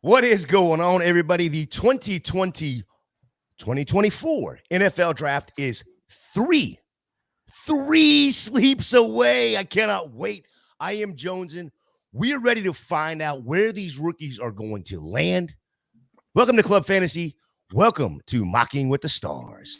What is going on, everybody? The 2020-2024 NFL Draft is three sleeps away. I cannot wait. I am Jonesing. We are ready to find out where these rookies are going to land. Welcome to Club Fantasy. Welcome to Mocking with the Stars.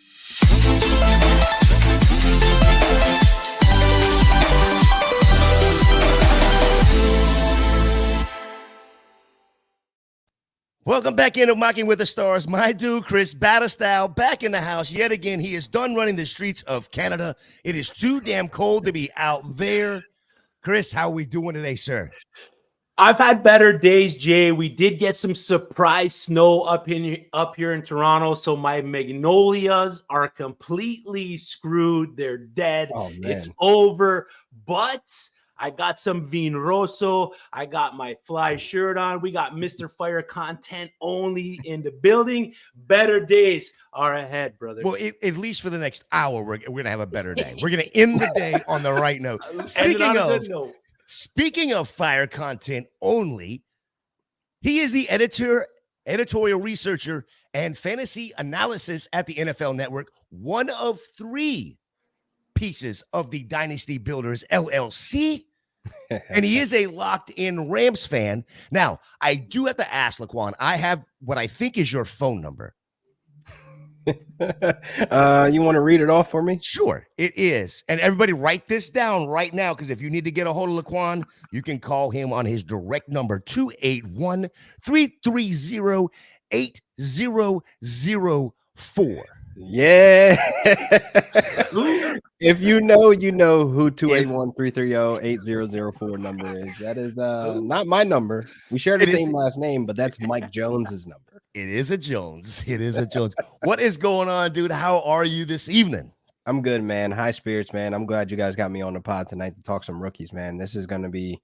Welcome back into Mocking with the Stars. My dude, Chris Battlestyle, back in the house yet again. He is done running the streets of Canada. It is too damn cold to be out there. Chris, how are we doing today, sir? I've had better days, Jay. We did get some surprise snow up here in Toronto, so my magnolias are completely screwed. They're dead. Oh, man. It's over. But I got some Vin Rosso. I got my fly shirt on. We got Mr. Fire content only in the building. Better days are ahead, brother. Well, at least for the next hour, we're going to have a better day. We're going to end the day on the right note. Speaking of fire content only, he is the editorial researcher, and fantasy analysis at the NFL Network, one of three pieces of the Dynasty Builders LLC. And he is a locked-in Rams fan. Now, I do have to ask, LaQuan, I have what I think is your phone number. You want to read it off for me? Sure, it is. And everybody write this down right now, because if you need to get a hold of LaQuan, you can call him on his direct number, 281-330-8004. Yeah. If you know who 281-330-8004 number is. That is not my number. We share the same last name, but that's Mike Jones's number. It is a Jones. It is a Jones. What is going on, dude? How are you this evening? I'm good, man. High spirits, man. I'm glad you guys got me on the pod tonight to talk some rookies, man. This is going to be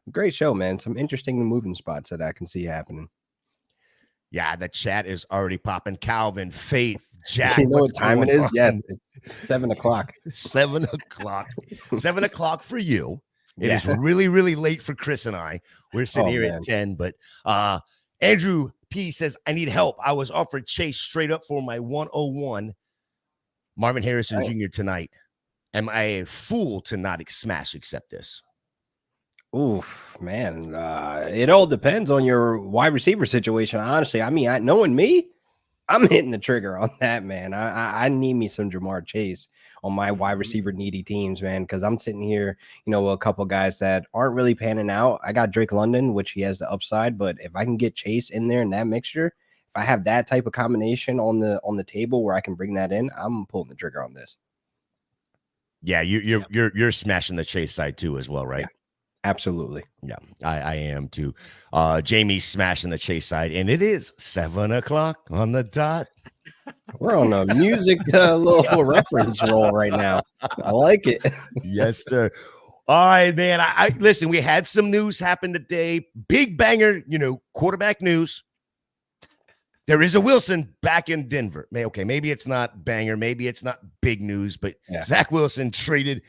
a great show, man. Some interesting moving spots that I can see happening. Yeah, the chat is already popping. Calvin, Faith, Jack. You know what time it is? Yes, it's 7 o'clock. 7 o'clock. 7 o'clock for you. It is really, really late for Chris and I. We're sitting here at 10, but Andrew P says, I need help. I was offered Chase straight up for my 101 Marvin Harrison Jr. tonight. Am I a fool to not accept this? Oof, man. It all depends on your wide receiver situation, honestly. I mean, knowing me, I'm hitting the trigger on that, man. I need me some Jamar Chase on my wide receiver needy teams, man, because I'm sitting here, with a couple guys that aren't really panning out. I got Drake London, which he has the upside, but if I can get Chase in there in that mixture, if I have that type of combination on the table where I can bring that in, I'm pulling the trigger on this. Yeah, you're smashing the Chase side too as well, right? Yeah. Absolutely. Yeah, I am too. Jamie's smashing the Chase side, and it is 7 o'clock on the dot. We're on a music little reference roll right now. I like it. Yes, sir. All right, man. I listen, we had some news happen today. Big banger, quarterback news. There is a Wilson back in Denver. Maybe it's not banger. Maybe it's not big news, but Zach Wilson traded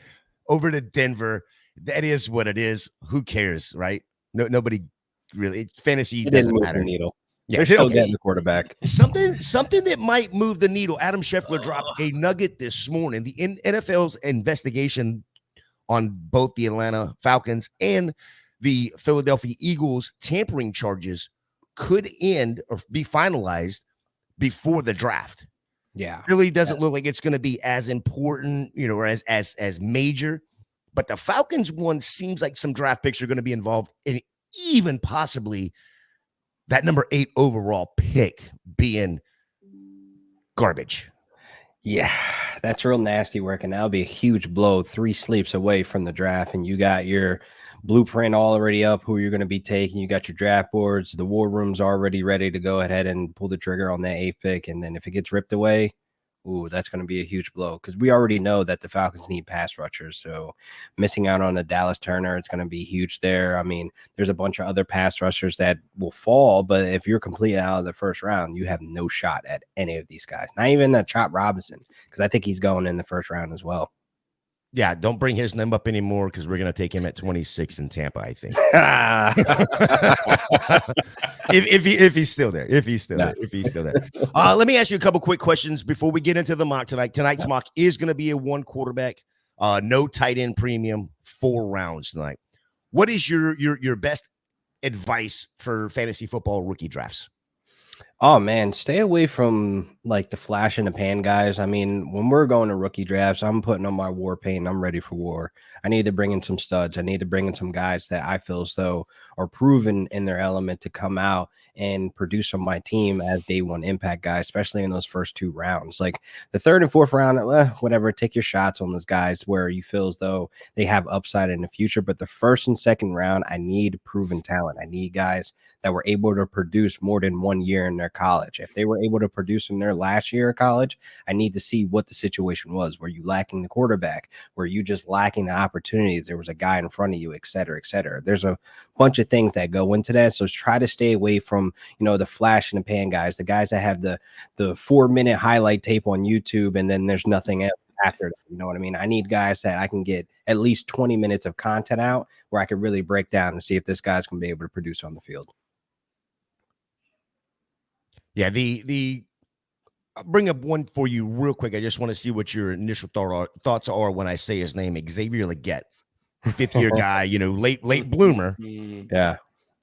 over to Denver. That is what it is. Who cares, right? Nobody really. Fantasy doesn't matter. The needle. Yeah, they're still getting the quarterback. Something that might move the needle. Adam Scheffler dropped a nugget this morning. The NFL's investigation on both the Atlanta Falcons and the Philadelphia Eagles tampering charges could end or be finalized before the draft. Yeah, really doesn't look like it's going to be as important, or as major. But the Falcons one seems like some draft picks are going to be involved, and even possibly that number 8 overall pick being garbage. Yeah, that's real nasty work, and that'll be a huge blow. 3 sleeps away from the draft, and you got your blueprint already up, who you're going to be taking. You got your draft boards. The war room's already ready to go ahead and pull the trigger on that 8th pick, and then if it gets ripped away, ooh, that's going to be a huge blow because we already know that the Falcons need pass rushers. So missing out on a Dallas Turner, it's going to be huge there. I mean, there's a bunch of other pass rushers that will fall, but if you're completely out of the first round, you have no shot at any of these guys. Not even a Chop Robinson, because I think he's going in the first round as well. Yeah, don't bring his name up anymore because we're gonna take him at 26 in Tampa, I think. if he's still there, if he's still there. Let me ask you a couple quick questions before we get into the mock tonight. Tonight's mock is gonna be a 1 quarterback, no tight end premium, 4 rounds tonight. What is your best advice for fantasy football rookie drafts? Oh man, stay away from like the flash in the pan guys. I mean, when we're going to rookie drafts, I'm putting on my war paint. I'm ready for war. I need to bring in some studs. I need to bring in some guys that I feel as though are proven in their element to come out and produce on my team as day 1 impact guys, especially in those first 2 rounds. Like the 3rd and 4th round, whatever, take your shots on those guys where you feel as though they have upside in the future. But the 1st and 2nd round, I need proven talent. I need guys that were able to produce more than 1 year in their college. If they were able to produce in their last year of college, I need to see what the situation was. Were you lacking the quarterback? Were you just lacking the opportunities? There was a guy in front of you, et cetera, et cetera. There's a bunch of things that go into that. So try to stay away from, the flash in the pan guys, the guys that have the 4-minute highlight tape on YouTube and then there's nothing else after that. You know what I mean? I need guys that I can get at least 20 minutes of content out where I can really break down and see if this guy's going to be able to produce on the field. Yeah, I'll bring up one for you real quick. I just want to see what your initial thoughts are when I say his name, Xavier Legette, 5th-year guy, late bloomer. Yeah.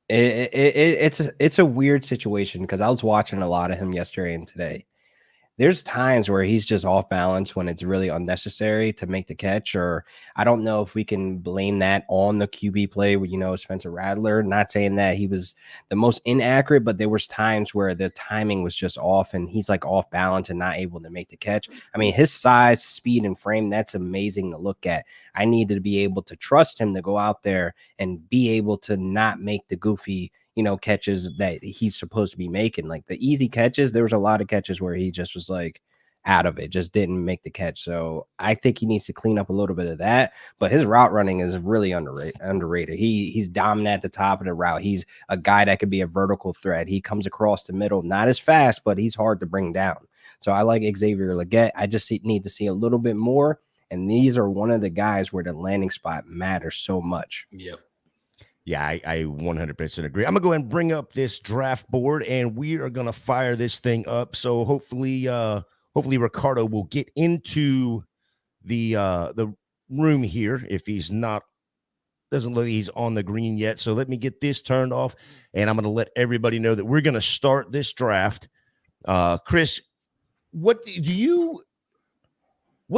It's a weird situation because I was watching a lot of him yesterday and today. There's times where he's just off balance when it's really unnecessary to make the catch, or I don't know if we can blame that on the QB play with, Spencer Rattler. Not saying that he was the most inaccurate, but there was times where the timing was just off and he's like off balance and not able to make the catch. I mean, his size, speed, and frame, that's amazing to look at. I needed to be able to trust him to go out there and be able to not make the goofy catches that he's supposed to be making. Like the easy catches, there was a lot of catches where he just was like out of it, just didn't make the catch. So I think he needs to clean up a little bit of that, but his route running is really underrated. He's dominant at the top of the route. He's a guy that could be a vertical threat. He comes across the middle, not as fast, but he's hard to bring down. So I like Xavier Legette. I just need to see a little bit more. And these are one of the guys where the landing spot matters so much. Yep. Yeah, I 100% agree. I'm going to go ahead and bring up this draft board, and we are going to fire this thing up. So hopefully Ricardo will get into the room here if he's not, doesn't look like he's on the green yet. So let me get this turned off, and I'm going to let everybody know that we're going to start this draft. Chris, what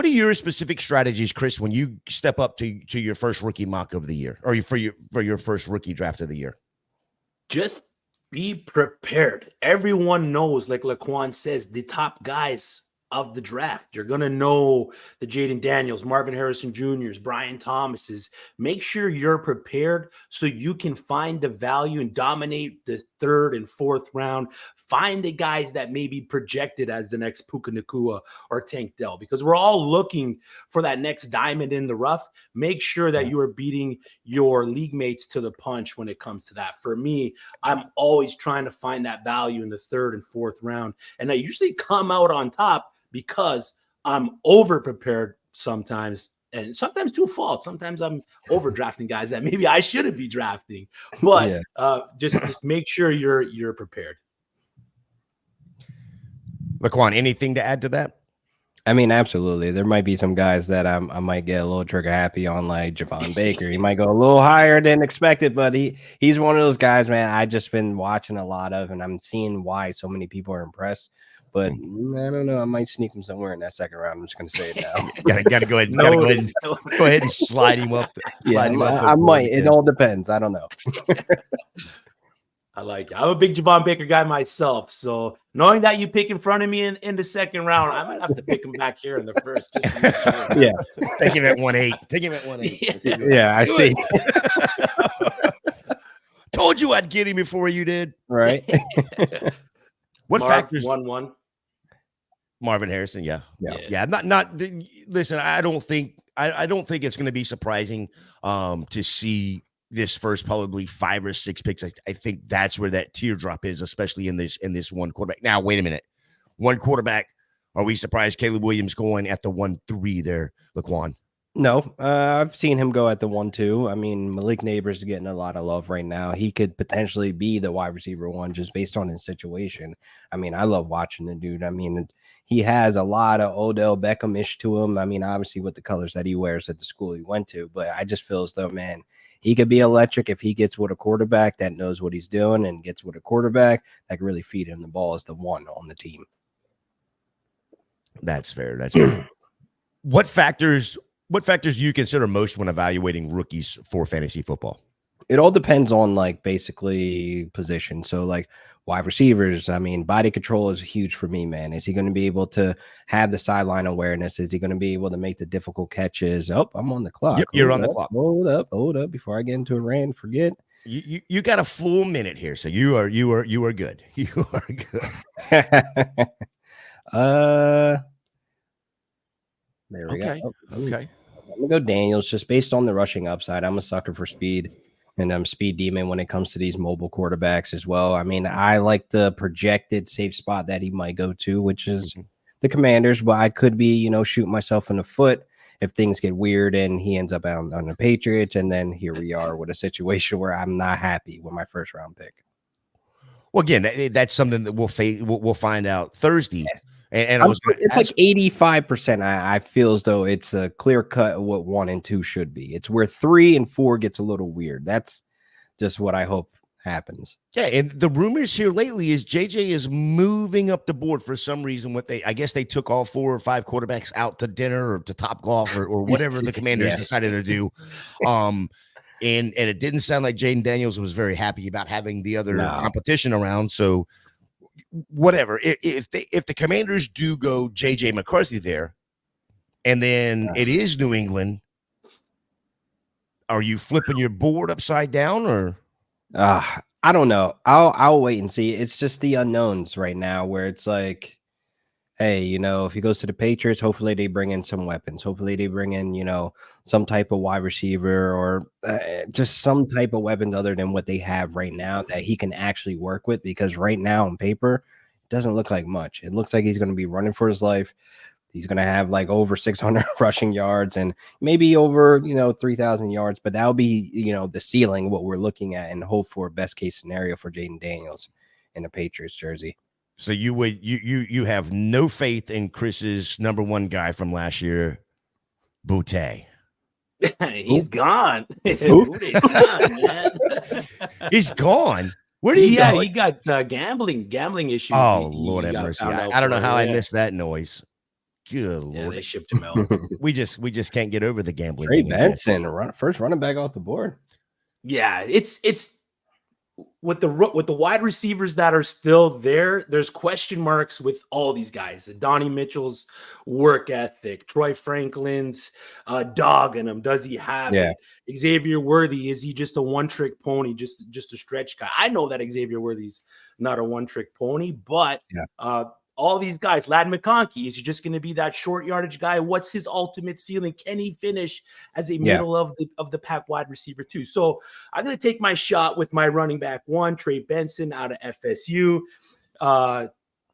are your specific strategies, Chris, when you step up to your first rookie mock of the year, or for your first rookie draft of the year? Just be prepared. Everyone knows, like LaQuan says, the top guys of the draft. You're going to know the Jaden Daniels, Marvin Harrison Jr.'s, Brian Thomas's. Make sure you're prepared so you can find the value and dominate the 3rd and 4th round. Find the guys that may be projected as the next Puka Nacua or Tank Dell, because we're all looking for that next diamond in the rough. Make sure that you are beating your league mates to the punch when it comes to that. For me, I'm always trying to find that value in the 3rd and 4th round. And I usually come out on top because I'm over prepared sometimes, and sometimes to a fault. Sometimes I'm overdrafting guys that maybe I shouldn't be drafting. But just make sure you're prepared. LaQuan, anything to add to that? I mean, absolutely. There might be some guys that I might get a little trigger happy on, like Javon Baker. He might go a little higher than expected, but he's one of those guys, man, I just been watching a lot of, and I'm seeing why so many people are impressed. But I don't know. I might sneak him somewhere in that 2nd round. I'm just going to say it now. gotta go ahead and slide him up. I might. It all depends. I don't know. I like it. I'm a big Javon Baker guy myself. So knowing that you pick in front of me in the 2nd round, I might have to pick him back here in the 1st. Just to make sure. Yeah. Take him at 1-8. Take him at 1-8. Yeah, I see. Told you I'd get him before you did. Right. What factors? 1-1. Marvin Harrison. Yeah. Listen, I don't think it's going to be surprising to see this first probably 5 or 6 picks. I think that's where that teardrop is, especially in this one quarterback. Now, wait a minute. One quarterback. Are we surprised Caleb Williams going at the 1-3 there, LaQuan? No, I've seen him go at the 1-2. I mean, Malik Neighbors is getting a lot of love right now. He could potentially be the wide receiver one just based on his situation. I mean, I love watching the dude. I mean, he has a lot of Odell Beckham-ish to him. I mean, obviously with the colors that he wears at the school he went to, but I just feel as though, man, he could be electric if he gets with a quarterback that knows what he's doing and gets with a quarterback that can really feed him the ball as the one on the team. That's fair. That's fair. What factors do you consider most when evaluating rookies for fantasy football? It all depends on like basically position. So like wide receivers, I mean, body control is huge for me, man. Is he going to be able to have the sideline awareness? Is he going to be able to make the difficult catches? Oh, I'm on the clock. Yep, you're on the clock. Hold up before I get into a rant. Forget. You got a full minute here, so you are good. You are good. There we go. Okay. I'm gonna go Daniels just based on the rushing upside. I'm a sucker for speed, and I'm speed demon when it comes to these mobile quarterbacks as well. I mean, I like the projected safe spot that he might go to, which is the Commanders, but I could be, shooting myself in the foot if things get weird and he ends up on the Patriots, and then here we are with a situation where I'm not happy with my first round pick. Well, again, that's something that we'll find out Thursday. Yeah. And it's like 85%. I feel as though it's a clear cut of what 1 and 2 should be. It's where 3 and 4 gets a little weird. That's just what I hope happens. Yeah, and the rumors here lately is JJ is moving up the board for some reason. I guess they took all 4 or 5 quarterbacks out to dinner or to Topgolf or whatever the Commanders decided to do. And it didn't sound like Jaden Daniels was very happy about having the other competition around. So whatever, if the Commanders do go JJ McCarthy there, and then it is New England, are you flipping your board upside down or? I don't know. I'll wait and see. It's just the unknowns right now where it's like, hey, if he goes to the Patriots, hopefully they bring in some weapons. Hopefully they bring in, some type of wide receiver or just some type of weapons other than what they have right now that he can actually work with. Because right now on paper, it doesn't look like much. It looks like he's going to be running for his life. He's going to have like over 600 rushing yards and maybe over, 3,000 yards. But that'll be, the ceiling, what we're looking at, and hope for best case scenario for Jaden Daniels in the Patriots jersey. So you have no faith in Chris's number 1 guy from last year, Boutte. He's gone. He's gone. Where did he go? He got gambling issues. Oh, Lord have mercy. I don't know how I missed that noise. Good Lord. They shipped him out. we just can't get over the gambling. Trey Benson, first running back off the board. Yeah, it's with the wide receivers that are still there. There's question marks with all these guys. Donnie Mitchell's work ethic, Troy Franklin's dog in him. Does he have it? Xavier Worthy, is he just a one-trick pony, just a stretch guy? I know that Xavier Worthy's not a one-trick pony, but all these guys, Ladd McConkey, is he just going to be that short yardage guy? What's his ultimate ceiling? Can he finish as a middle of the pack wide receiver too? So I'm going to take my shot with my running back 1, Trey Benson out of FSU.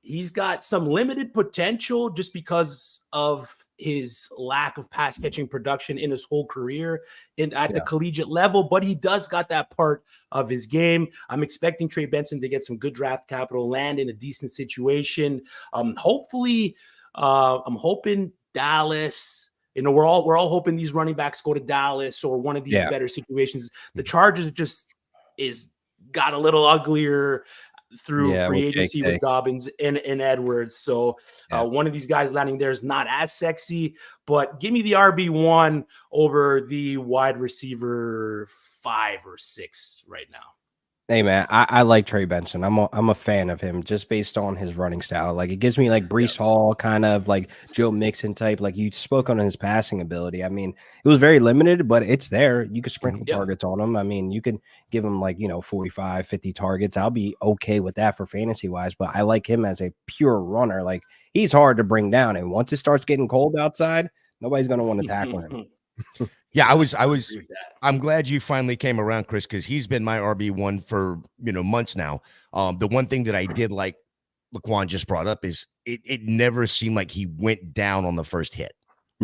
He's got some limited potential just because of his lack of pass catching production in his whole career at the collegiate level, but he does got that part of his game. I'm expecting Trey Benson to get some good draft capital, land in a decent situation. Hopefully, I'm hoping Dallas. We're all hoping these running backs go to Dallas or one of these better situations. The Chargers is got a little uglier through free agency with Dobbins and Edwards. So one of these guys landing there is not as sexy, but give me the RB1 over the wide receiver 5 or 6 right now. Hey man, I like Trey Benson. I'm a fan of him just based on his running style. Like it gives me like Breece Hall, kind of like Joe Mixon type. Like you spoke on his passing ability. I mean, it was very limited, but it's there. You could sprinkle targets on him. I mean, you can give him like 45, 50 targets. I'll be okay with that for fantasy wise. But I like him as a pure runner. Like he's hard to bring down, and once it starts getting cold outside, nobody's gonna want to tackle him. Yeah, I'm glad you finally came around, Chris, because he's been my RB1 for months now. The one thing that I did like LaQuan just brought up is it never seemed like he went down on the first hit.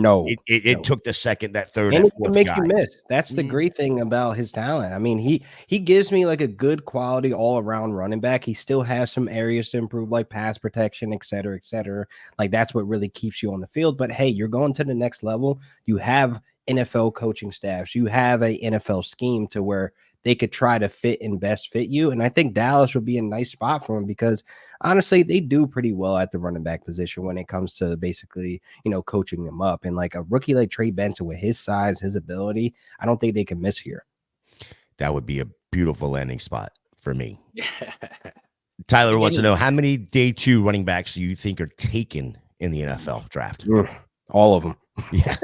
No, It took the second, that third, and that he can fourth make guy. you miss. That's the great thing about his talent. I mean, he gives me like a good quality all around running back. He still has some areas to improve, like pass protection, et cetera, et cetera. Like that's what really keeps you on the field. But hey, you're going to the next level. You have NFL coaching staffs. You have a NFL scheme to where they could try to fit and best fit you. And I think Dallas would be a nice spot for him because honestly, they do pretty well at the running back position when it comes to basically, coaching them up. And like a rookie like Trey Benson with his size, his ability, I don't think they can miss here. That would be a beautiful landing spot for me. Tyler wants to know how many day 2 running backs do you think are taken in the NFL draft? All of them. Yeah.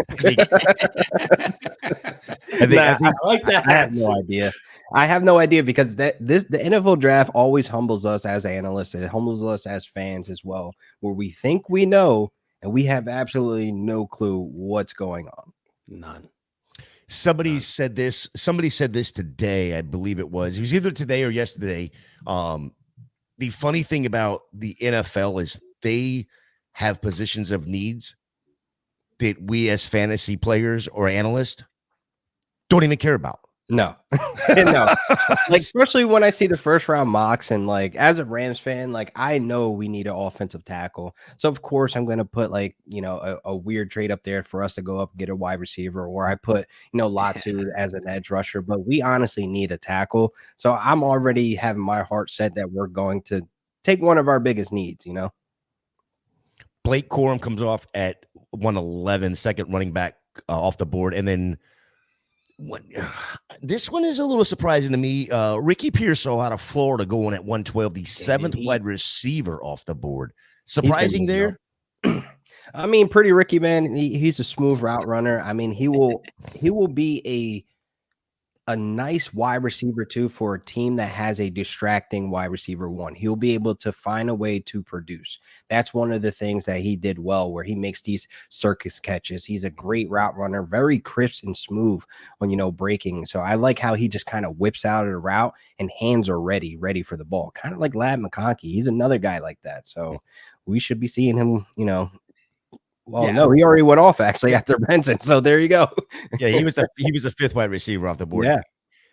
I like that. I have no idea. I have no idea because the NFL draft always humbles us as analysts. It humbles us as fans as well, where we think we know and we have absolutely no clue what's going on. None. Somebody said this today. I believe it was either today or yesterday. The funny thing about the NFL is they have positions of needs that we as fantasy players or analysts don't even care about. No, no. Like, especially when I see the first round mocks and like, as a Rams fan, like I know we need an offensive tackle. So of course I'm going to put like, a weird trade up there for us to go up and get a wide receiver, or I put, Latu as an edge rusher, but we honestly need a tackle. So I'm already having my heart set that we're going to take one of our biggest needs, Blake Corum comes off at 111, second running back off the board. And then this one is a little surprising to me. Ricky Pearsall out of Florida going at 112, the seventh wide receiver off the board. Surprising there? I mean, pretty Ricky, man. He's a smooth route runner. I mean, he will be a nice wide receiver too for a team that has a distracting wide receiver one. He'll be able to find a way to produce. That's one of the things that he did well, where he makes these circus catches. He's a great route runner, very crisp and smooth when, breaking. So I like how he just kind of whips out of the route and hands are ready for the ball. Kind of like Ladd McConkey. He's another guy like that. So we should be seeing him, Well, no, he already went off actually after Benson. So there you go. Yeah, he was a fifth wide receiver off the board. Yeah,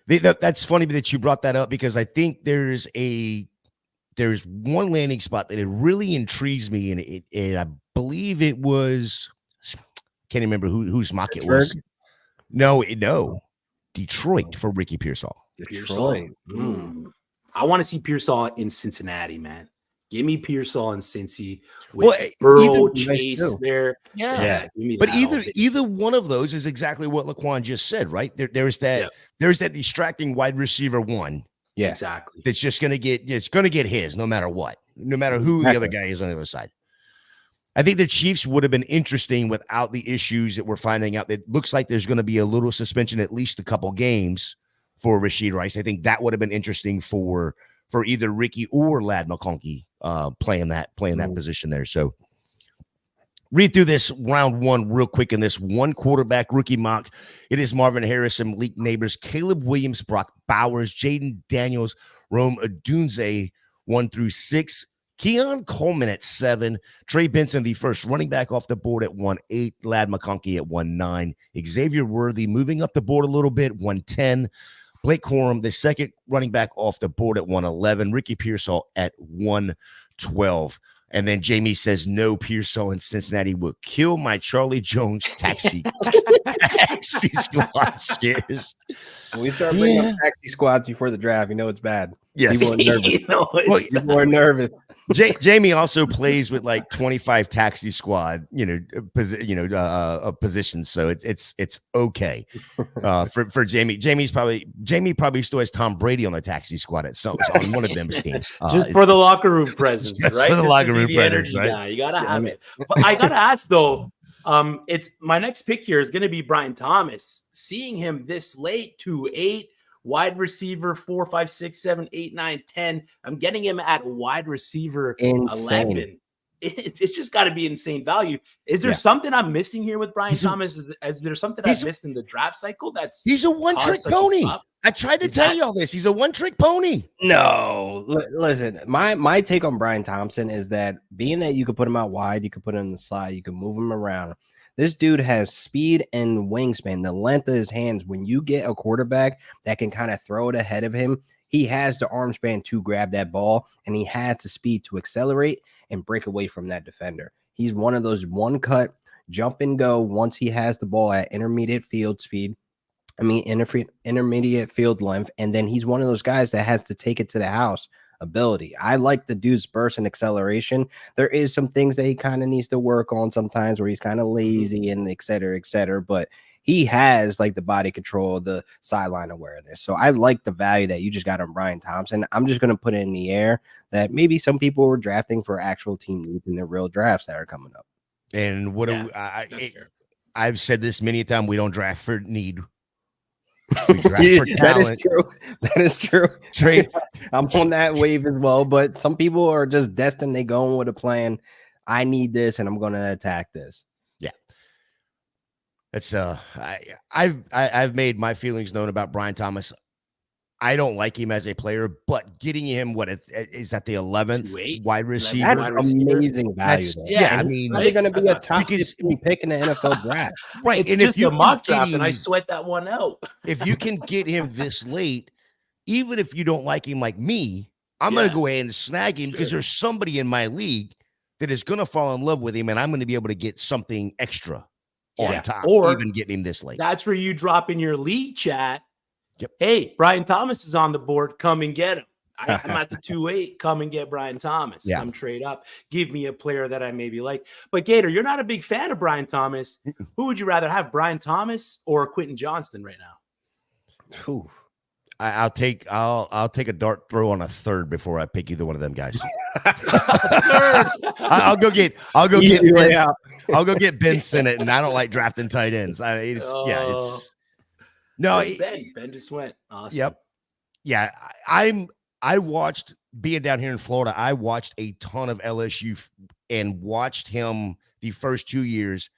that's funny that you brought that up because I think there's one landing spot that it really intrigues me, and I believe it was, can't remember whose mock it was. No, Detroit for Ricky Pearsall. Detroit. I want to see Pearsall in Cincinnati, man. Give me Pearsall and Cincy with Burrow, Chase there. Yeah. But either one of those is exactly what LaQuan just said, right? There's that distracting wide receiver one. Yeah, exactly. That's just gonna get his no matter what, no matter who the other guy is on the other side. I think the Chiefs would have been interesting without the issues that we're finding out. It looks like there's going to be a little suspension, at least a couple games for Rashid Rice. I think that would have been interesting for either Ricky or Ladd McConkey playing that position there. So read through this round one real quick in this one quarterback rookie mock. It is Marvin Harrison, Malik Neighbors, Caleb Williams, Brock Bowers, Jaden Daniels, Rome Odunze, 1 through 6. Keon Coleman at 7. Trey Benson, the first running back off the board at 1-8. Ladd McConkey at 1-9. Xavier Worthy moving up the board a little bit, 1-10. Blake Corum, the second running back off the board at 111. Ricky Pearsall at 112. And then Jamie says, no, Pearsall in Cincinnati will kill my Charlie Jones taxi squad shares. When we start bringing up taxi squads before the draft, it's bad. Yes. People are nervous. People are nervous. Jamie also plays with like 25 taxi squad, positions. So it's okay for Jamie. Jamie probably still has Tom Brady on the taxi squad on one of them teams. Just for the locker room presence, right? For the locker room presence, right? Yeah, you gotta have it. But I gotta ask though. It's my next pick here is going to be Brian Thomas. Seeing him this late, 2-8, wide receiver 4, 5, 6, 7, 8, 9, 10. I'm getting him at wide receiver 11. It's just got to be insane value. Is there something I'm missing here with Brian Thomas? Is there something I've missed in the draft cycle? He's a one-trick pony. I tried to tell you all this. He's a one-trick pony. No, listen. My take on Brian Thompson is that being that you could put him out wide, you could put him in the slot, you can move him around. This dude has speed and wingspan, the length of his hands. When you get a quarterback that can kind of throw it ahead of him, he has the arm span to grab that ball, and he has the speed to accelerate and break away from that defender. He's one of those one cut, jump and go once he has the ball at intermediate field speed. Intermediate field length. And then he's one of those guys that has to take it to the house ability. I like the dude's burst and acceleration. There is some things that he kind of needs to work on sometimes where he's kind of lazy and et cetera, but he has like the body control, the sideline awareness. So I like the value that you just got on Brian Thompson. I'm just going to put it in the air that maybe some people were drafting for actual team needs in their real drafts that are coming up. And what I've said this many times, we don't draft for need. We draft for talent. That is true. Trade. I'm on that wave as well, but some people are just destined. They go in with a plan. I need this, and I'm going to attack this. Yeah, that's I've made my feelings known about Brian Thomas. I don't like him as a player, but getting him is that the 11th wide receiver? That's amazing value. I mean, they're going to be a top 15 pick in the NFL draft, right? It's just a mock draft, and I sweat that one out. If you can get him this late, even if you don't like him like me, I'm going to go ahead and snag him because there's somebody in my league that is going to fall in love with him, and I'm going to be able to get something extra on top, or even getting him this late. That's where you drop in your league chat. Yep. Hey, Brian Thomas is on the board. Come and get him. I'm at the 2-8. Come and get Brian Thomas. Yeah. Come trade up. Give me a player that I maybe like. But Gator, you're not a big fan of Brian Thomas. Who would you rather have, Brian Thomas or Quentin Johnston right now? Ooh. I'll take a dart throw on a third before I pick either one of them guys. I'll go get Ben Sinnott, and I don't like drafting tight ends. Ben just went. Awesome. Yep. Yeah. I watched being down here in Florida. I watched a ton of LSU and watched him the first 2 years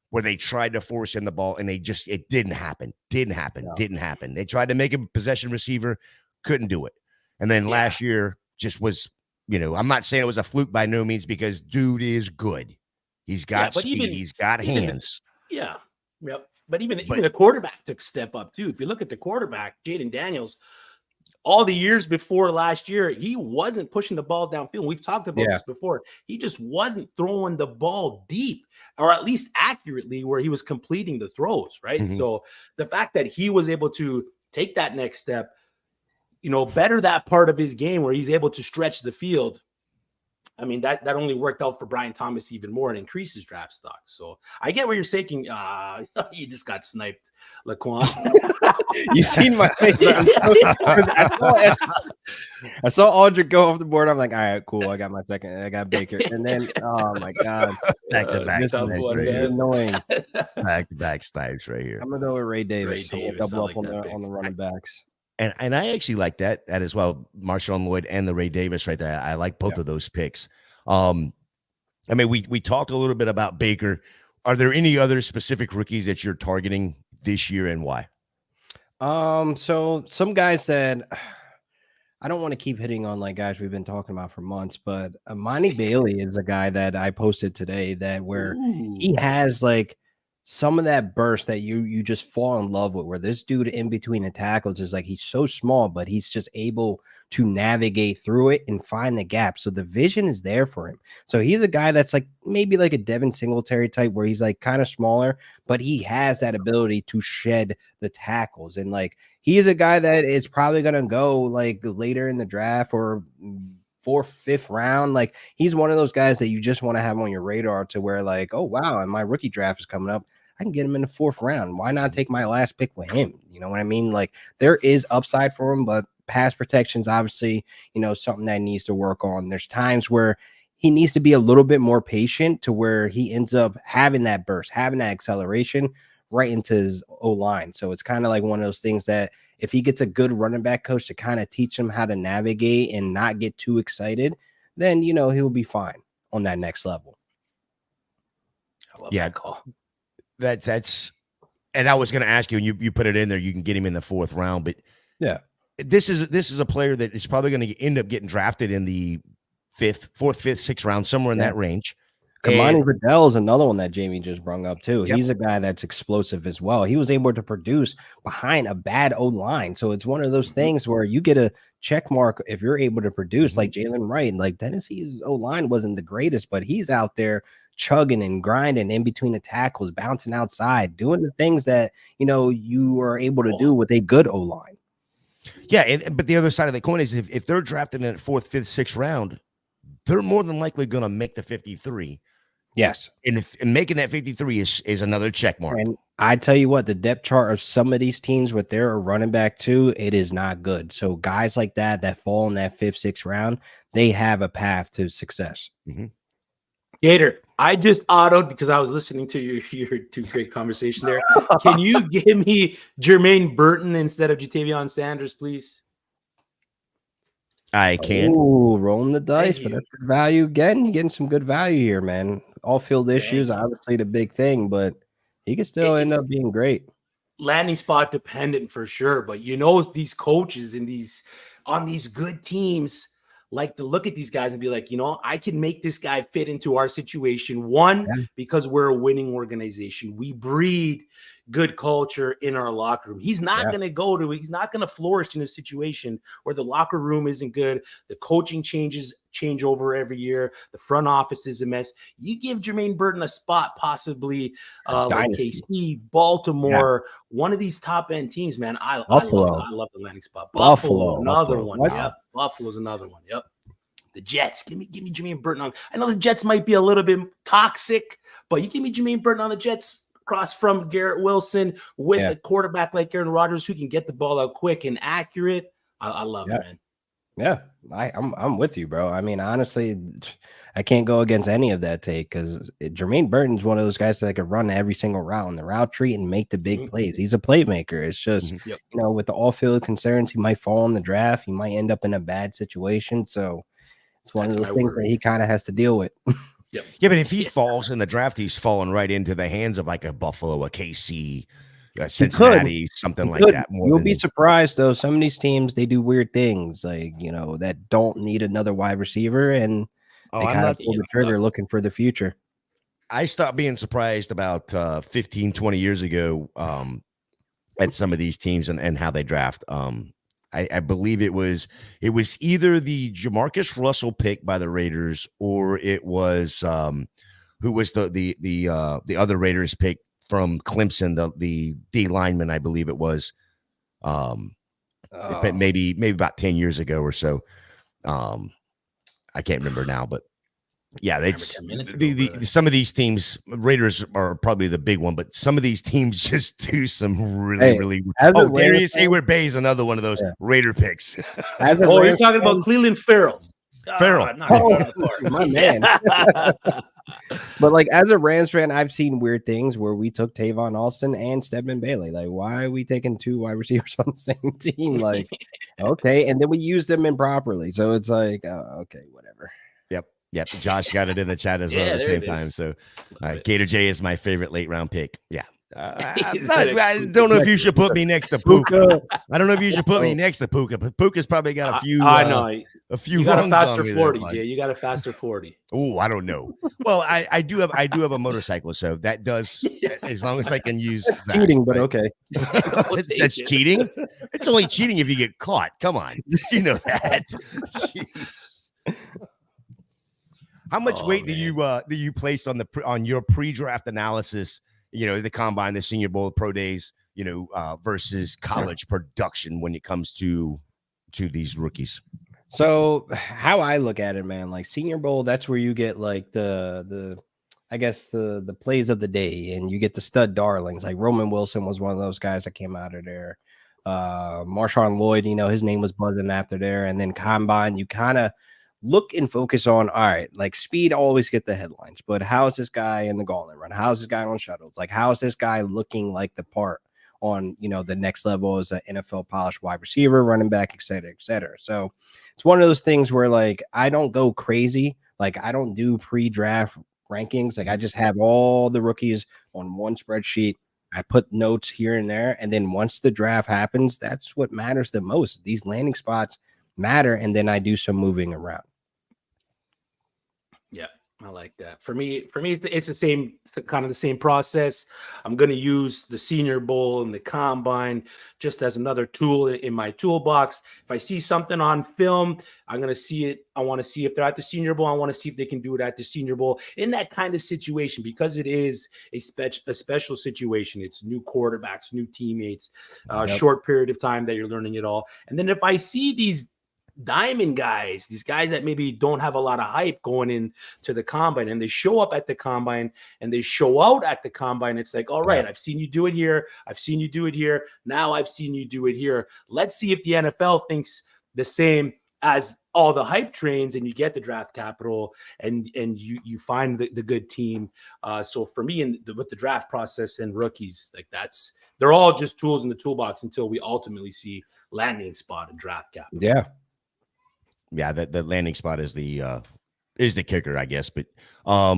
where they tried to force him the ball and it didn't happen. Didn't happen. They tried to make him a possession receiver, couldn't do it. And then last year just was, I'm not saying it was a fluke by no means because dude is good. He's got speed. He's got hands. Yep. But even the quarterback took step up too. If you look at the quarterback, Jaden Daniels, all the years before last year, he wasn't pushing the ball downfield. We've talked about this before. He just wasn't throwing the ball deep, or at least accurately, where he was completing the throws, right? Mm-hmm. So the fact that he was able to take that next step, better that part of his game where he's able to stretch the field. I mean, that only worked out for Brian Thomas even more and increased his draft stock. So I get what you're saying. You just got sniped, LaQuan. You seen my face. I saw Aldrich go off the board. I'm like, all right, cool. I got my second. I got Baker. And then, oh my God. Back-to-back snipes right here. Annoying. Back-to-back snipes right here. I'm going to go with Ray Davis. Double up on the running backs. And I actually like that as well. Marshawn Lloyd and the Ray Davis right there. I like both of those picks. I mean, we talked a little bit about Baker. Are there any other specific rookies that you're targeting this year and why? So some guys that I don't want to keep hitting on like guys we've been talking about for months, but Monty Bailey is a guy that I posted today where he has like some of that burst that you just fall in love with, where this dude in between the tackles is like, he's so small, but he's just able to navigate through it and find the gap. So the vision is there for him. So he's a guy that's like maybe like a Devin Singletary type, where he's like kind of smaller, but he has that ability to shed the tackles. And like, he's a guy that is probably going to go like later in the draft or 4th, 5th round. Like, he's one of those guys that you just want to have on your radar to where like, oh wow, and my rookie draft is coming up, I can get him in the 4th round. Why not take my last pick with him? You know what I mean? Like, there is upside for him, but pass protection's obviously, something that needs to work on. There's times where he needs to be a little bit more patient to where he ends up having that burst, having that acceleration right into his O-line. So it's kind of like one of those things that if he gets a good running back coach to kind of teach him how to navigate and not get too excited, then, he'll be fine on that next level. I love that call. That's, and I was going to ask you, and you put it in there, you can get him in the 4th round, but yeah, this is a player that is probably going to end up getting drafted in the 4th, 5th, 6th round, somewhere in that range. Kamani Riddell is another one that Jamie just brought up too. Yep. He's a guy that's explosive as well. He was able to produce behind a bad O-line. So it's one of those things where you get a check mark if you're able to produce like Jalen Wright. Like Tennessee's O-line wasn't the greatest, but he's out there chugging and grinding in between the tackles, bouncing outside, doing the things that, you are able to do with a good O-line. Yeah, but the other side of the coin is if they're drafted in the 4th, 5th, 6th round, they're more than likely going to make the 53. Yes. And making that 53 is another check mark. And I tell you what, the depth chart of some of these teams with their running back too, it is not good. So guys like that fall in that 5th, 6th round, they have a path to success. Gator, I just autoed because I was listening to your two great conversation there. Can you give me Jermaine Burton instead of Jatavion Sanders, please? I can. Ooh, rolling the dice, but that's good value again. You're getting some good value here, man. All field issues, obviously the big thing, but he could still end up being great. Landing spot dependent for sure, but these coaches on these good teams like to look at these guys and be like, I can make this guy fit into our situation. One, because we're a winning organization. We breed good culture in our locker room. He's not going to he's not going to flourish in a situation where the locker room isn't good. The coaching change over every year. The front office is a mess. You give Jermaine Burton a spot, possibly like KC, Baltimore, one of these top end teams, man. I love the landing spot. Buffalo, another one. Yep. Buffalo's another one. Yep. The Jets. Give me Jermaine Burton on. I know the Jets might be a little bit toxic, but you give me Jermaine Burton on the Jets across from Garrett Wilson with a quarterback like Aaron Rodgers who can get the ball out quick and accurate. I love it, man. Yeah, I'm with you, bro. I mean, honestly, I can't go against any of that take because Jermaine Burton's one of those guys that could run every single route on the route tree and make the big plays. He's a playmaker. It's just, with the all-field concerns, he might fall in the draft. He might end up in a bad situation. So it's one of those things that he kind of has to deal with. Yeah, but if he falls in the draft, he's falling right into the hands of like a Buffalo, a KC, Cincinnati, something like that. You'll be surprised though. Some of these teams, they do weird things like, that don't need another wide receiver and they kind of pull the trigger looking for the future. I stopped being surprised about 15, 20 years ago at some of these teams and how they draft. I believe it was either the Jamarcus Russell pick by the Raiders or it was who was the other Raiders pick from Clemson, the D lineman, I believe it was. Maybe about 10 years ago or so. I can't remember now, but yeah, it's some of these teams. Raiders are probably the big one, but some of these teams just do some really. Darius Hayward-Bay is another one of those Raider picks. You're talking about Cleveland Farrell. My man. But like as a Rams fan, I've seen weird things where we took Tavon Austin and Stedman Bailey. Like, why are we taking two wide receivers on the same team? Like, okay, and then we use them improperly. So it's like, okay, whatever. Yep. Josh got it in the chat as well at the same time. So Gator J is my favorite late round pick. Yeah. I don't know if you should put me next to Puka. I don't know if you should put me next to Puka, but Puka's probably got a few. I know. A few. You got a faster 40, Jay. You got a faster 40. Oh, I don't know. Well, I do have a motorcycle, so that does as long as I can use that, cheating, but okay. That's cheating. It's only cheating if you get caught. Come on, you know that. Jeez. How much weight do you place on your pre-draft analysis? The combine, the Senior Bowl, pro days, versus college production when it comes to these rookies. So how I look at it, man, like Senior Bowl, that's where you get like the plays of the day, and you get the stud darlings. Like Roman Wilson was one of those guys that came out of there. Marshawn Lloyd, his name was buzzing after there, and then combine, you kind of look and focus on, all right, like speed always get the headlines, but how is this guy in the gauntlet run? How is this guy on shuttles? Like, how is this guy looking like the part on, the next level as an NFL polished wide receiver, running back, et cetera, et cetera. So it's one of those things where like, I don't go crazy. Like I don't do pre-draft rankings. Like I just have all the rookies on one spreadsheet. I put notes here and there. And then once the draft happens, that's what matters the most. These landing spots matter, and then I do some moving around. Yeah, I like that. For me, it's the same kind of the same process. I'm going to use the Senior Bowl and the Combine just as another tool in my toolbox. If I see something on film, I'm going to see it. I want to see if they're at the Senior Bowl. I want to see if they can do it at the Senior Bowl in that kind of situation, because it is a special situation. It's new quarterbacks, new teammates, short period of time that you're learning it all. And then if I see these diamond guys, these guys that maybe don't have a lot of hype going into the combine, and they show up at the combine and they show out at the combine, it's like, all right, I've seen you do it here. I've seen you do it here. Now I've seen you do it here. Let's see if the NFL thinks the same as all the hype trains, and you get the draft capital and you find the good team. So for me, with the draft process and rookies, like they're all just tools in the toolbox until we ultimately see landing spot and draft capital. Yeah, the landing spot is the kicker, I guess. But how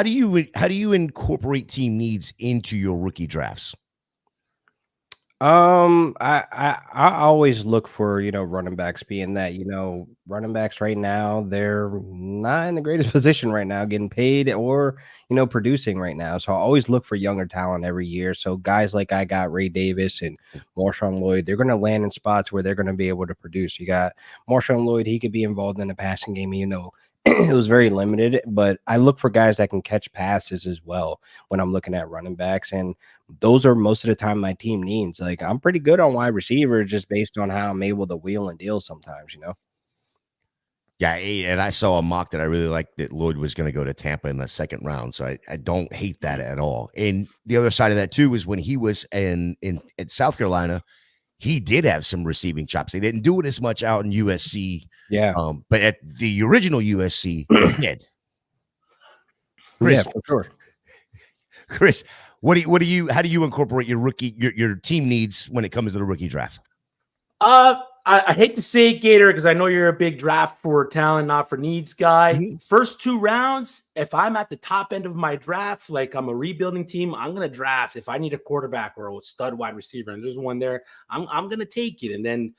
do you incorporate team needs into your rookie drafts? I always look for, running backs, being that, running backs right now, they're not in the greatest position right now, getting paid or, producing right now. So I always look for younger talent every year. So guys like I got Ray Davis and Marshawn Lloyd, they're going to land in spots where they're going to be able to produce. You got Marshawn Lloyd, he could be involved in the passing game, it was very limited, but I look for guys that can catch passes as well when I'm looking at running backs. And those are most of the time my team needs. Like, I'm pretty good on wide receiver just based on how I'm able to wheel and deal sometimes, Yeah, and I saw a mock that I really liked, that Lloyd was going to go to Tampa in the second round. So I don't hate that at all. And the other side of that too is when he was in South Carolina, he did have some receiving chops. They didn't do it as much out in USC. Yeah. But at the original USC, they did. Chris, yeah, for sure. Chris, how do you incorporate your team needs when it comes to the rookie draft? I hate to say it, Gator, because I know you're a big draft for talent, not for needs guy. Mm-hmm. First 2 rounds, if I'm at the top end of my draft, like I'm a rebuilding team, I'm going to draft. If I need a quarterback or a stud wide receiver, and there's one there, I'm going to take it. And then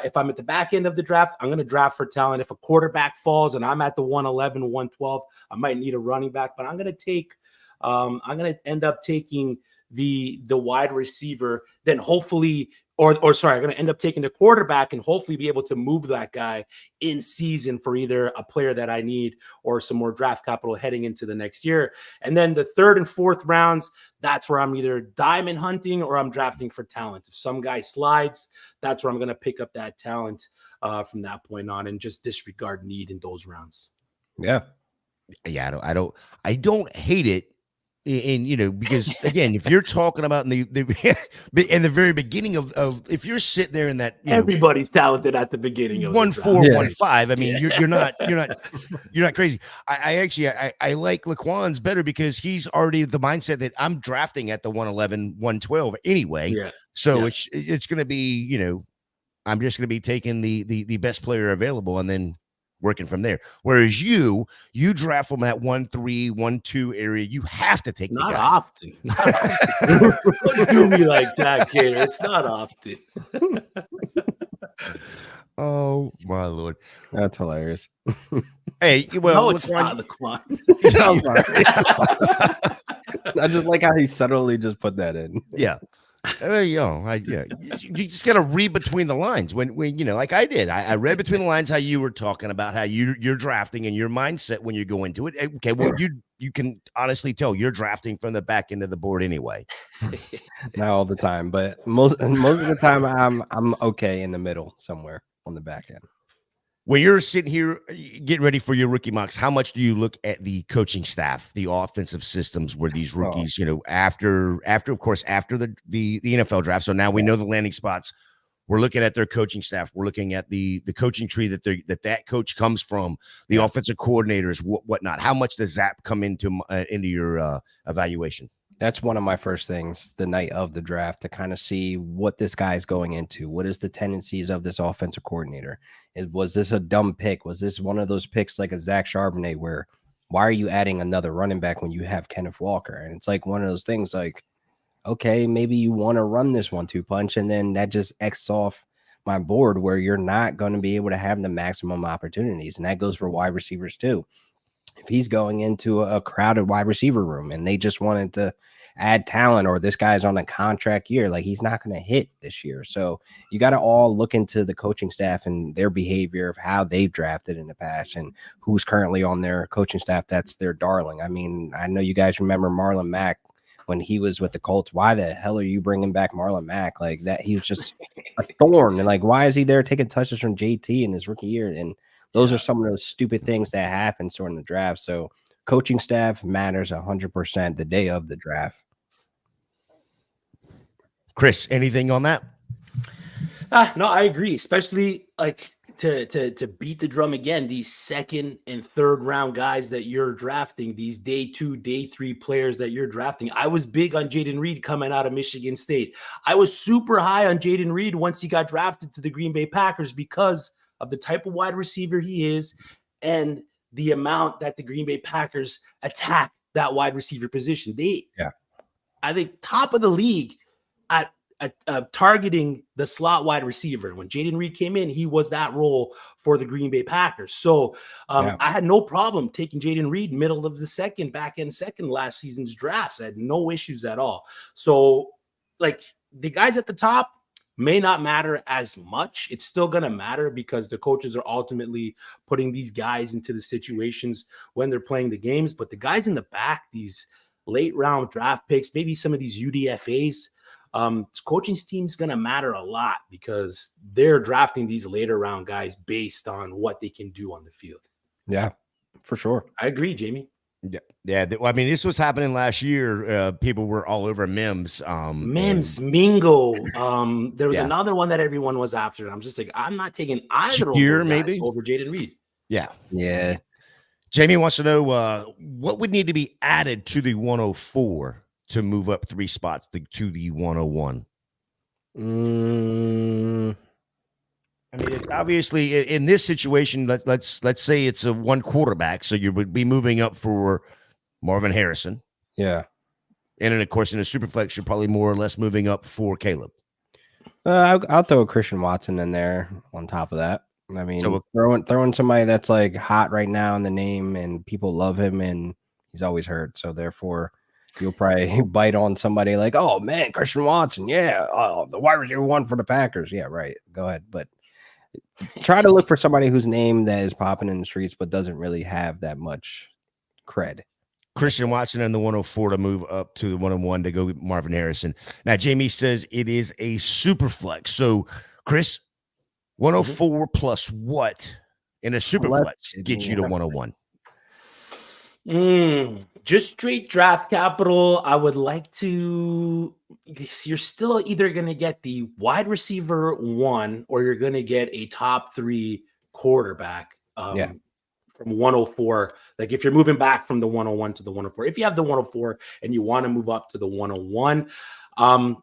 if I'm at the back end of the draft, I'm going to draft for talent. If a quarterback falls and I'm at the 111, 112, I might need a running back, but I'm going to end up taking the wide receiver, then hopefully – I'm going to end up taking the quarterback and hopefully be able to move that guy in season for either a player that I need or some more draft capital heading into the next year. And then the 3rd and 4th rounds, that's where I'm either diamond hunting or I'm drafting for talent. If some guy slides, that's where I'm going to pick up that talent from that point on and just disregard need in those rounds. Yeah. Yeah, I don't hate it. And because again, if you're talking about in the very beginning of if you're sitting there in that, everybody's talented at the beginning of 1-4, 1-5. I mean, you're not crazy. I actually like LaQuan's better because he's already the mindset that I'm drafting at the 111, 112 anyway. Yeah. So it's going to be, I'm just going to be taking the best player available and then working from there. Whereas you draft from that 1-3, 1-2 area. You have to take not the guy. Often. Don't do me like that, Gator. It's not often. Oh my Lord, that's hilarious. Hey, well, no, it's not LaQuan. I just like how he subtly just put that in. Yeah. You just got to read between the lines when like I did. I read between the lines how you were talking about how you're drafting and your mindset when you go into it. Okay, well you can honestly tell you're drafting from the back end of the board anyway. Not all the time, but most of the time I'm okay in the middle somewhere on the back end. When you're sitting here getting ready for your rookie mocks, how much do you look at the coaching staff, the offensive systems where these rookies, after of course, after the NFL draft. So now we know the landing spots. We're looking at their coaching staff. We're looking at the coaching tree that coach comes from, the offensive coordinators, whatnot. How much does that come into your evaluation? That's one of my first things the night of the draft, to kind of see what this guy's going into. What is the tendencies of this offensive coordinator? Was this a dumb pick? Was this one of those picks like a Zach Charbonnet where why are you adding another running back when you have Kenneth Walker? And it's like one of those things like, okay, maybe you want to run this 1-2 punch, and then that just X's off my board where you're not going to be able to have the maximum opportunities. And that goes for wide receivers too. if he's going into a crowded wide receiver room and they just wanted to add talent, or this guy's on a contract year, like he's not going to hit this year. So you got to all look into the coaching staff and their behavior of how they've drafted in the past and who's currently on their coaching staff that's their darling. I mean, I know you guys remember Marlon Mack when he was with the Colts. Why the hell are you bringing back Marlon Mack? Like that, he was just a thorn. And like, why is he there taking touches from JT in his rookie year? And those are some of those stupid things that happen during the draft. So coaching staff matters 100% the day of the draft. Chris, anything on that? No, I agree. Especially like to beat the drum again, these second and third round guys that you're drafting, these day 2, day 3 players that you're drafting. I was big on Jayden Reed coming out of Michigan State. I was super high on Jayden Reed once he got drafted to the Green Bay Packers because of the type of wide receiver he is and the amount that the Green Bay Packers attack that wide receiver position. I think top of the league at targeting the slot wide receiver. When Jayden Reed came in, he was that role for the Green Bay Packers. So I had no problem taking Jayden Reed middle of the second, back end second last season's drafts. I had no issues at all. So like the guys at the top may not matter as much. It's still going to matter because the coaches are ultimately putting these guys into the situations when they're playing the games. But the guys in the back, these late round draft picks, maybe some of these UDFAs, coaching team's going to matter a lot because they're drafting these later round guys based on what they can do on the field. Yeah, for sure. I agree, Jamie. Yeah. I mean, this was happening last year. People were all over Mims. Mingo. There was another one that everyone was after. I'm just like, I'm not taking either of those guys over Jayden Reed. Yeah. Jamie wants to know what would need to be added to the 104 to move up 3 spots to the 101. I mean, obviously, in this situation, let's say it's a 1 quarterback, so you would be moving up for Marvin Harrison. Yeah, and then of course in a Superflex, you're probably more or less moving up for Caleb. I'll throw a Christian Watson in there on top of that. I mean, so throwing somebody that's like hot right now in the name, and people love him, and he's always hurt, so therefore you'll probably bite on somebody like, oh man, Christian Watson, yeah, the wide receiver 1 for the Packers, yeah, right. Go ahead, but try to look for somebody whose name that is popping in the streets but doesn't really have that much cred. Christian Watson and the 104 to move up to the 101 to go with Marvin Harrison. Now, Jamie says it is a super flex. So, Chris, 104 plus what in a super flex gets you to 101? Just straight draft capital. I would like to. You're still either going to get the wide receiver 1 or you're going to get a top 3 quarterback. From 104, like if you're moving back from the 101 to the 104, if you have the 104 and you want to move up to the 101, I'm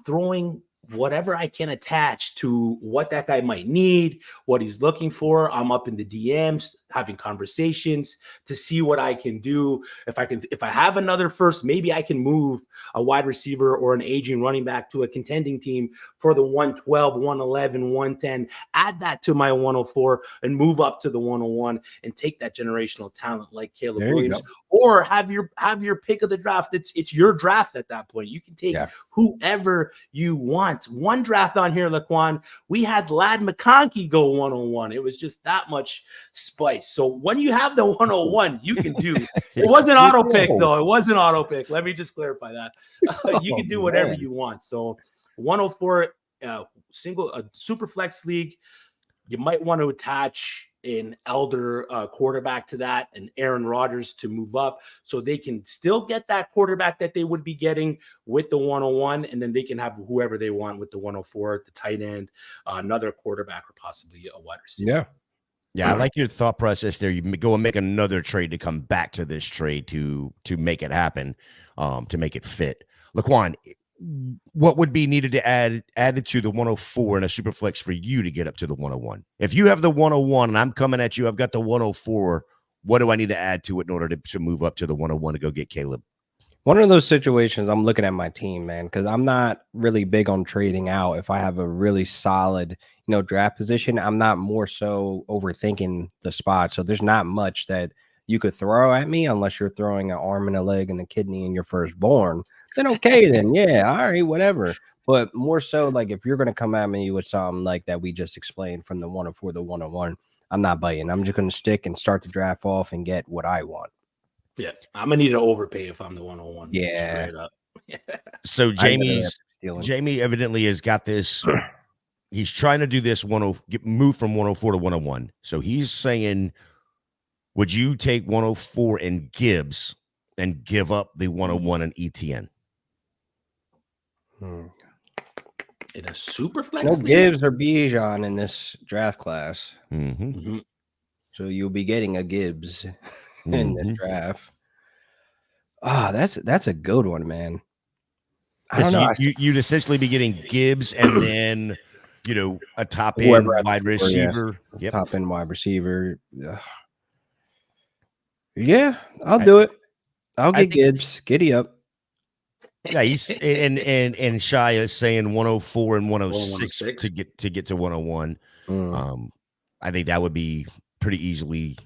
throwing whatever I can attach to what that guy might need, what he's looking for. I'm up in the DMs having conversations to see what I can do. If I have another first, maybe I can move a wide receiver or an aging running back to a contending team for the 112, 111, 110, add that to my 104 and move up to the 101 and take that generational talent like Caleb Williams, or have your pick of the draft. It's your draft at that point. You can take whoever you want. One draft on here, LaQuan, we had Ladd McConkey go 101. It was just that much spice. So when you have the 101, you can do. It wasn't auto pick though. It wasn't auto pick. Let me just clarify that. You can do whatever you want. So 104, super flex league. You might want to attach an elder quarterback to that, and Aaron Rodgers to move up, so they can still get that quarterback that they would be getting with the 101, and then they can have whoever they want with the 104, the tight end, another quarterback, or possibly a wide receiver. Yeah, I like your thought process there. You go and make another trade to come back to this trade to make it happen, to make it fit. LaQuan, what would be needed to added to the 104 in a super flex for you to get up to the 101? If you have the 101 and I'm coming at you, I've got the 104. What do I need to add to it in order to move up to the 101 to go get Caleb? One of those situations, I'm looking at my team, man, because I'm not really big on trading out. If I have a really solid, draft position, I'm not more so overthinking the spot. So there's not much that, you could throw at me unless you're throwing an arm and a leg and a kidney in your firstborn. Then okay, then yeah, all right, whatever. But more so, like if you're gonna come at me with something like that we just explained from the 104 to 101, I'm not biting. I'm just gonna stick and start the draft off and get what I want. Yeah, I'm gonna need to overpay if I'm the 101. Yeah. Straight up. So Stealing. Jamie evidently has got this. He's trying to do this move from 104 to 101. So he's saying, would you take 104 and Gibbs and give up the 101 and ETN? In a super flex No league? Gibbs or Bijan in this draft class. Mm-hmm. So you'll be getting a Gibbs in this draft. Ah, that's a good one, man. I don't know. You'd essentially be getting Gibbs and then, a top end wide receiver. Yes. Yep. Top end wide receiver. Yeah, I'll do it. I'll get Gibbs. Giddy up. Yeah, he's and Shia is saying 104 and 106 to get to 101. I think that would be pretty easily.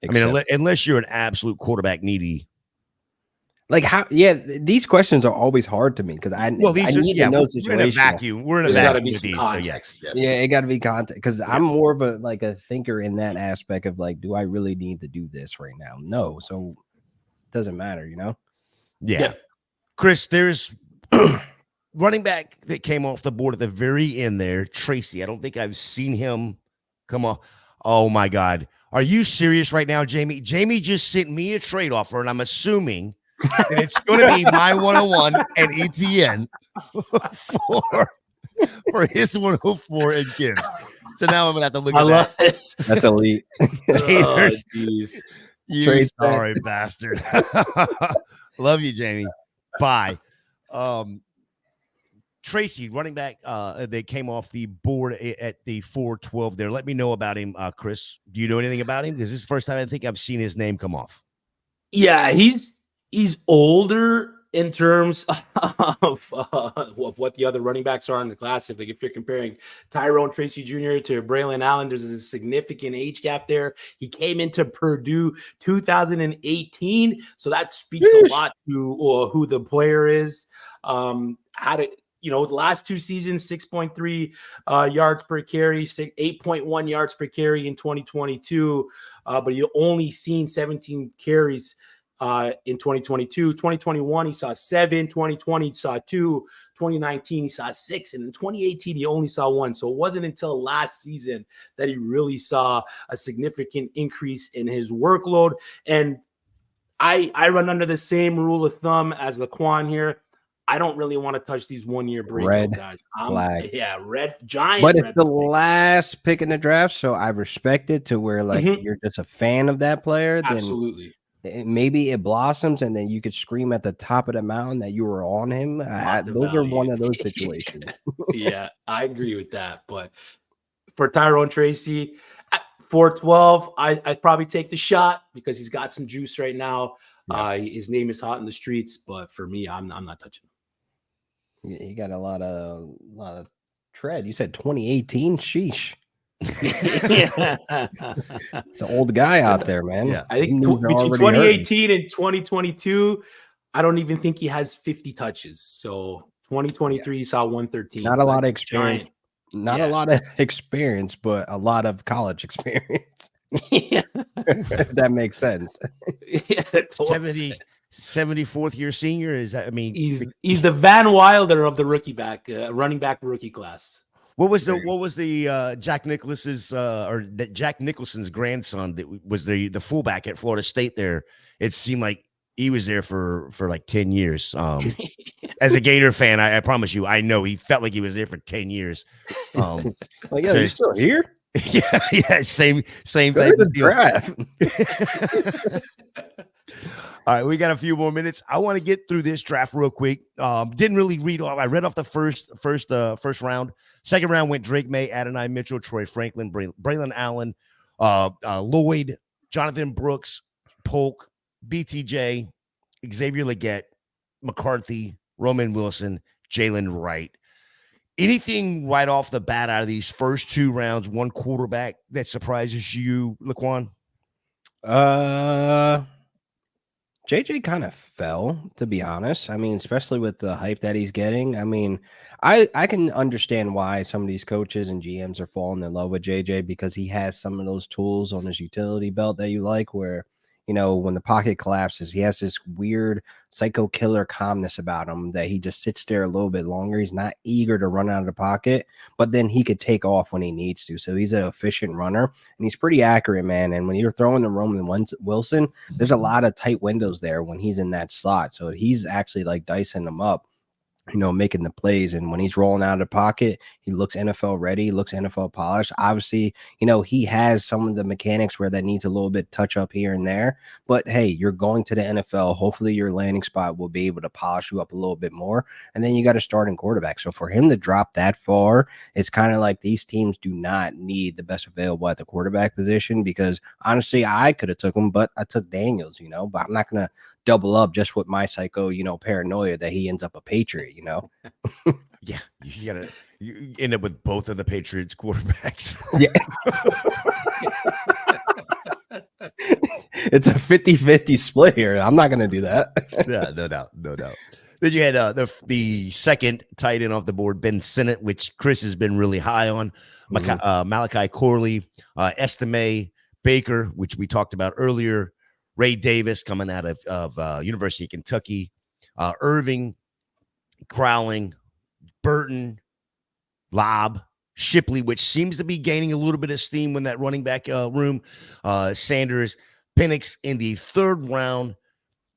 I mean, unless you're an absolute quarterback needy. Like how? Yeah, these questions are always hard to me because I need to know situation. We're in a vacuum. We're in a vacuum with these. So yeah, it got to be context because I'm more of a thinker in that aspect of like, do I really need to do this right now? No, so it doesn't matter, Yeah. Chris, there's running back that came off the board at the very end there, Tracy. I don't think I've seen him come off. Oh my God, are you serious right now, Jamie? Jamie just sent me a trade offer, and I'm assuming that it's going to be my 101 and ETN for his 104 and Gibbs. So now I'm going to have to look at that. It. That's elite. Oh, geez. You sorry bastard. Love you, Jamie. Bye. Tracy, running back, they came off the board at the 412 there. Let me know about him, Chris. Do you know anything about him? This is the first time I think I've seen his name come off. Yeah, he's older in terms of what the other running backs are in the class. If you're comparing Tyrone Tracy Jr. to Braylon Allen, there's a significant age gap there. He came into Purdue 2018, so that speaks a lot to who the player is. The last two seasons, 6.3 yards per carry, 8.1 yards per carry in 2022, but you only seen 17 carries in 2022. 2021 he saw 7, 2020 he saw 2, 2019 he saw 6, and in 2018 he only saw 1. So it wasn't until last season that he really saw a significant increase in his workload. And I run under the same rule of thumb as LaQuan here. I don't really want to touch these 1 year breakout guys. Flag. Yeah, giant. But it's the last pick in the draft, so I respect it to where you're just a fan of that player. Absolutely. Then maybe it blossoms, and then you could scream at the top of the mountain that you were on him. Those are one of those situations. Yeah, I agree with that. But for Tyrone Tracy at 412, I'd probably take the shot because he's got some juice right now. Yeah. His name is hot in the streets, but for me, I'm not touching him. He got a lot of tread. You said 2018. Sheesh. Yeah. It's an old guy out there, man. Yeah. I think between 2018 and 2022, I don't even think he has 50 touches. So 2023 he saw 113. Not a lot of experience. Not a lot of experience, but a lot of college experience. Yeah. That makes sense. Yeah, 74th year senior. Is that? I mean, he's the Van Wilder of the running back rookie class. What was the Jack Nicklaus's Jack Nicholson's grandson that was the fullback at Florida State there? It seemed like he was there for like 10 years. As a Gator fan, I promise you, I know he felt like he was there for 10 years. He's still here. Yeah, same thing. The draft. All right, we got a few more minutes. I want to get through this draft real quick. Didn't really read off. I read off the first round. Second round went Drake May, Adonai Mitchell, Troy Franklin, Braylon Allen, Lloyd, Jonathan Brooks, Polk, BTJ, Xavier Legette, McCarthy, Roman Wilson, Jalen Wright. Anything right off the bat out of these first two rounds, one quarterback that surprises you, LaQuan? JJ kind of fell, to be honest. I mean, especially with the hype that he's getting. I mean, I can understand why some of these coaches and GMs are falling in love with JJ because he has some of those tools on his utility belt that you like, where, you know, when the pocket collapses, he has this weird psycho killer calmness about him that he just sits there a little bit longer. He's not eager to run out of the pocket, but then he could take off when he needs to. So he's an efficient runner and he's pretty accurate, man. And when you're throwing to Roman Wilson, there's a lot of tight windows there when he's in that slot. So he's actually like dicing them up, you know, making the plays. And when he's rolling out of the pocket, he looks NFL ready, looks NFL polished. Obviously, you know, he has some of the mechanics where that needs a little bit touch up here and there. But hey, you're going to the NFL. Hopefully your landing spot will be able to polish you up a little bit more. And then you got a starting quarterback. So for him to drop that far, it's kind of like these teams do not need the best available at the quarterback position, because honestly, I could have took him, but I took Daniels, you know, but I'm not going to double up just with my psycho, you know, paranoia that he ends up a Patriot, you know? Yeah, you end up with both of the Patriots quarterbacks. Yeah. It's a 50-50 split here. I'm not going to do that. Yeah, no doubt. Then you had the second tight end off the board, Ben Sinnott, which Chris has been really high on. Malachi Corley, Estime Baker, which we talked about earlier. Ray Davis coming out of University of Kentucky. Irving, Crowling, Burton, Lobb, Shipley, which seems to be gaining a little bit of steam when that running back room. Sanders, Penix in the third round.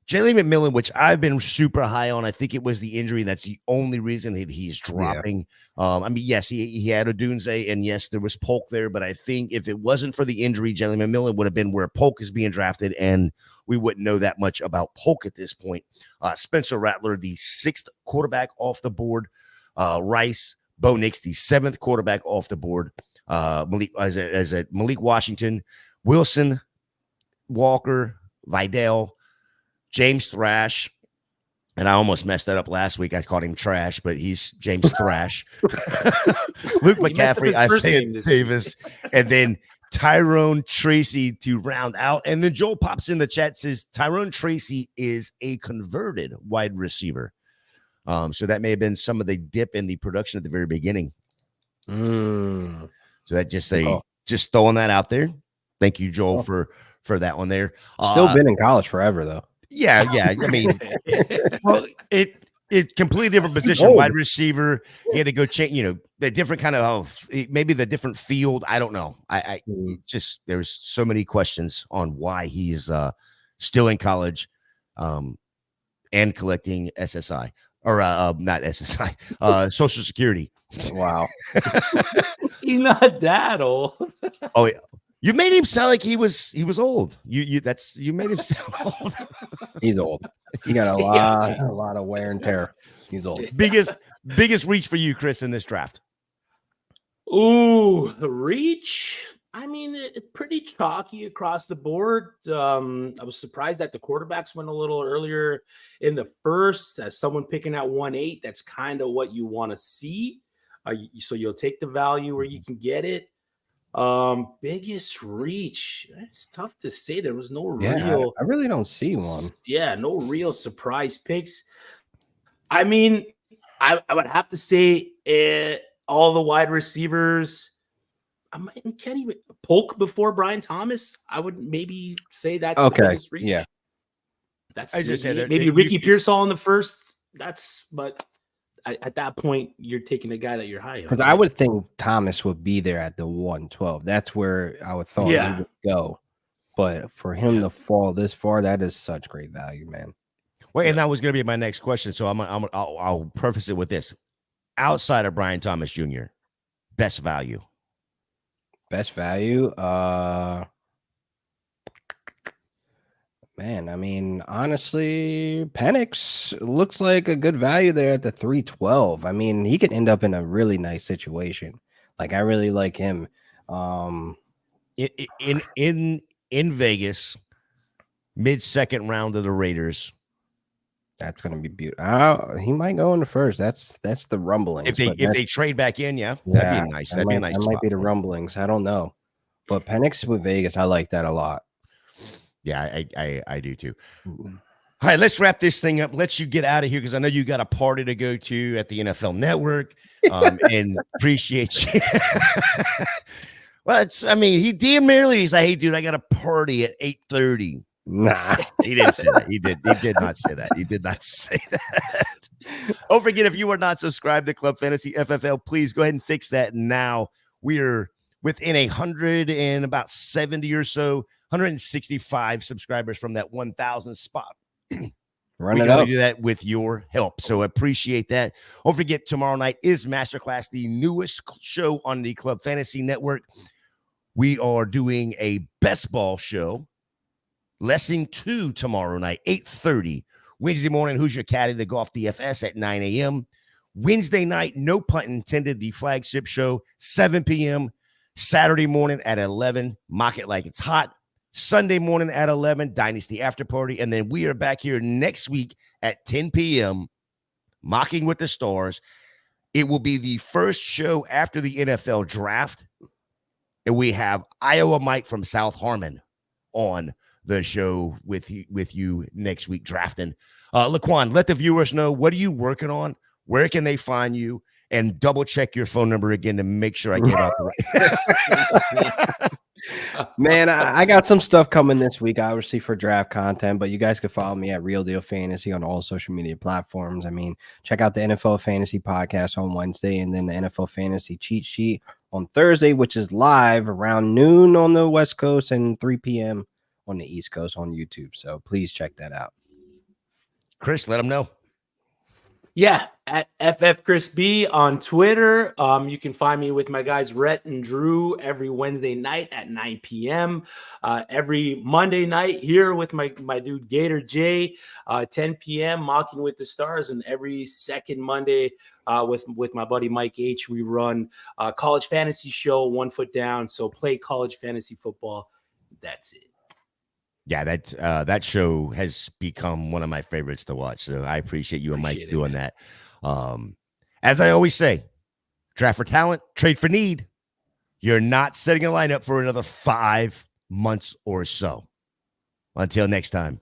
Jalen McMillan, which I've been super high on. I think it was the injury. That's the only reason that he's dropping. Yeah. I mean, yes, he had a Dunze, and yes, there was Polk there. But I think if it wasn't for the injury, Jalen McMillan would have been where Polk is being drafted, and we wouldn't know that much about Polk at this point. Spencer Rattler, the sixth quarterback off the board. Rice, Bo Nix, the seventh quarterback off the board. Malik Washington, Wilson, Walker, Vidal, James Thrash, and I almost messed that up last week. I called him Trash, but he's James Thrash. Luke McCaffrey, Isaiah Davis, and then Tyrone Tracy to round out. And then Joel pops in the chat, says Tyrone Tracy is a converted wide receiver. So that may have been some of the dip in the production at the very beginning. So that just throwing that out there. Thank you, Joel, for that one there. Still been in college forever, though. Yeah. I mean, well, it completely different position, wide receiver. He had to go change, you know, the different kind of maybe the different field. I don't know. I just there's so many questions on why he's still in college and collecting SSI or not SSI, Social Security. Wow, he's not that old. Oh yeah. You made him sound like he was old. You made him sound old. He's old. He got a lot of wear and tear. He's old. Biggest reach for you, Chris, in this draft. Ooh, reach. I mean, it's pretty chalky across the board. I was surprised that the quarterbacks went a little earlier in the first. As someone picking at 1.8, that's kind of what you want to see. So you'll take the value where you can get it. Biggest reach. It's tough to say. There was no real. I really don't see one. Yeah, no real surprise picks. I mean, I would have to say all the wide receivers. Can't even Polk before Brian Thomas. I would maybe say that's okay. The biggest reach. Yeah, that's maybe Ricky Pearsall in the first. But at that point, you're taking a guy that you're high on. Because I would think Thomas would be there at the 112. That's where I would thought he would go. But for him to fall this far, that is such great value, man. Wait, and that was going to be my next question. So I'll preface it with this: outside of Brian Thomas Jr., best value. Best value, man. I mean, honestly, Penix looks like a good value there at the 312. I mean, he could end up in a really nice situation. Like, I really like him. In Vegas, mid-second round of the Raiders. That's going to be beautiful. He might go in the first. That's the rumblings. If they trade back in, that'd be nice. That might be the rumblings. I don't know. But Penix with Vegas, I like that a lot. Yeah, I do too. All right, let's wrap this thing up. Let you get out of here because I know you got a party to go to at the NFL Network. And appreciate you. Well, he damn nearly he's like, hey, dude, I got a party at 8:30. Nah, he didn't say that. He did not say that. He did not say that. Don't forget, if you are not subscribed to Club Fantasy FFL, please go ahead and fix that now. We're within 170 or so, 165 subscribers from that 1,000 spot. run We it can only up. do that with your help. So appreciate that. Don't forget, tomorrow night is Masterclass, the newest show on the Club Fantasy Network. We are doing a best ball show. Lesson 2 tomorrow night, 8:30. Wednesday morning, Who's Your Caddy? The Golf DFS at 9 a.m. Wednesday night, no pun intended, the flagship show, 7 p.m. Saturday morning at 11, Mock It Like It's Hot. Sunday morning at 11, Dynasty After Party. And then we are back here next week at 10 p.m., Mocking with the Stars. It will be the first show after the NFL draft. And we have Iowa Mike from South Harmon on the show with you next week drafting. LaQuan, let the viewers know, what are you working on? Where can they find you? And double check your phone number again to make sure I get out the right. Man, I got some stuff coming this week, obviously, for draft content, but you guys can follow me at Real Deal Fantasy on all social media platforms. Check out the NFL Fantasy Podcast on Wednesday and then the NFL Fantasy Cheat Sheet on Thursday, which is live around noon on the West Coast and 3 p.m. on the East Coast on YouTube. So please check that out. Chris, let them know. Yeah, at FF Chris B on Twitter. You can find me with my guys Rhett and Drew every Wednesday night at 9 p.m. Every Monday night here with my dude Gator J, 10 p.m. Mocking with the Stars, and every second Monday with my buddy Mike H. We run college fantasy show, 1 Foot Down. So play college fantasy football. That's it. Yeah, that show has become one of my favorites to watch. So I appreciate you and Mike doing that. As I always say, draft for talent, trade for need. You're not setting a lineup for another 5 months or so. Until next time.